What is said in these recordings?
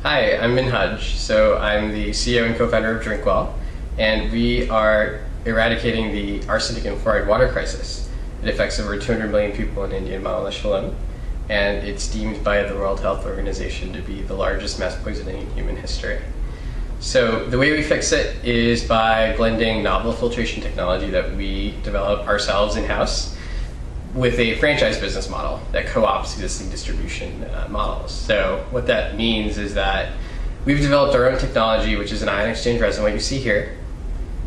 Hi, I'm Minhaj. So I'm the CEO and co-founder of Drinkwell, and we are eradicating the arsenic and fluoride water crisis. It affects over 200 million people in India and Bangladesh alone, and it's deemed by the World Health Organization to be the largest mass poisoning in human history. So the way we fix it is by blending novel filtration technology that we develop ourselves in-house with a franchise business model that co-opts existing distribution models. So what that means is that we've developed our own technology, which is an ion exchange resin, what you see here,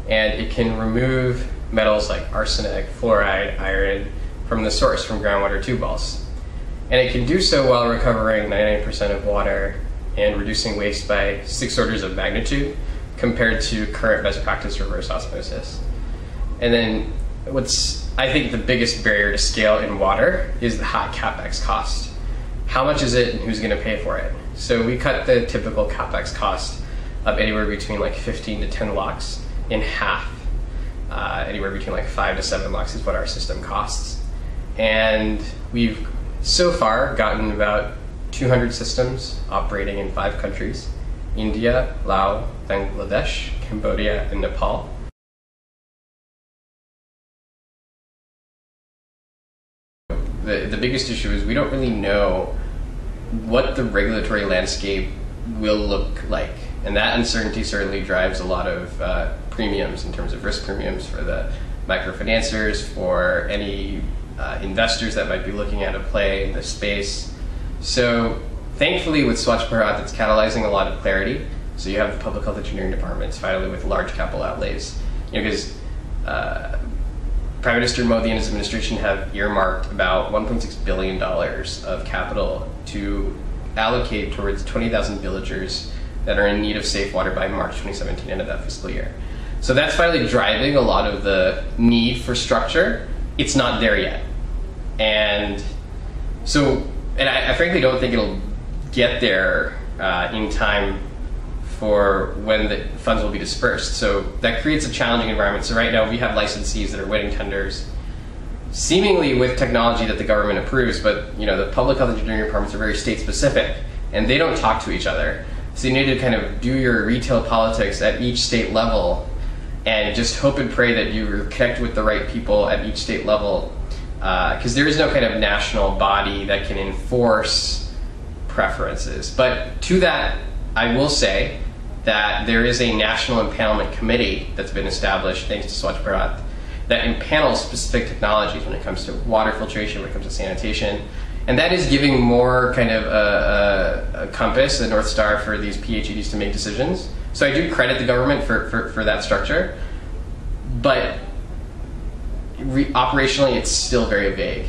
and it can remove metals like arsenic, fluoride, iron from the source, from groundwater tube balls. And it can do so while recovering 99% of water and reducing waste by 6 orders of magnitude compared to current best practice reverse osmosis. And then what's, I think, the biggest barrier to scale in water is the high CapEx cost. How much is it and who's going to pay for it? So we cut the typical CapEx cost of anywhere between like 15 to 10 lakhs in half. Anywhere between like 5 to 7 lakhs is what our system costs. And we've so far gotten about 200 systems operating in 5 countries: India, Laos, Bangladesh, Cambodia, and Nepal. The biggest issue is we don't really know what the regulatory landscape will look like, and that uncertainty certainly drives a lot of premiums in terms of risk premiums for the microfinanciers, for any investors that might be looking at a play in this space. So thankfully with Swachh Bharat, it's catalyzing a lot of clarity. So you have the public health engineering departments finally with large capital outlays, because Prime Minister Modi and his administration have earmarked about $1.6 billion of capital to allocate towards 20,000 villagers that are in need of safe water by March 2017, end of that fiscal year. So that's finally driving a lot of the need for structure. It's not there yet. And so, I frankly don't think it'll get there in time for when the funds will be dispersed. So that creates a challenging environment. So right now we have licensees that are winning tenders seemingly with technology that the government approves, but the public health engineering departments are very state specific and they don't talk to each other. So you need to kind of do your retail politics at each state level and just hope and pray that you connect with the right people at each state level, because there is no kind of national body that can enforce preferences. But to that, I will say that there is a national empanelment committee that's been established thanks to Swachh Bharat that impanels specific technologies when it comes to water filtration, when it comes to sanitation, and that is giving more kind of a compass, a North Star for these PhDs to make decisions. So I do credit the government for that structure, but operationally it's still very vague.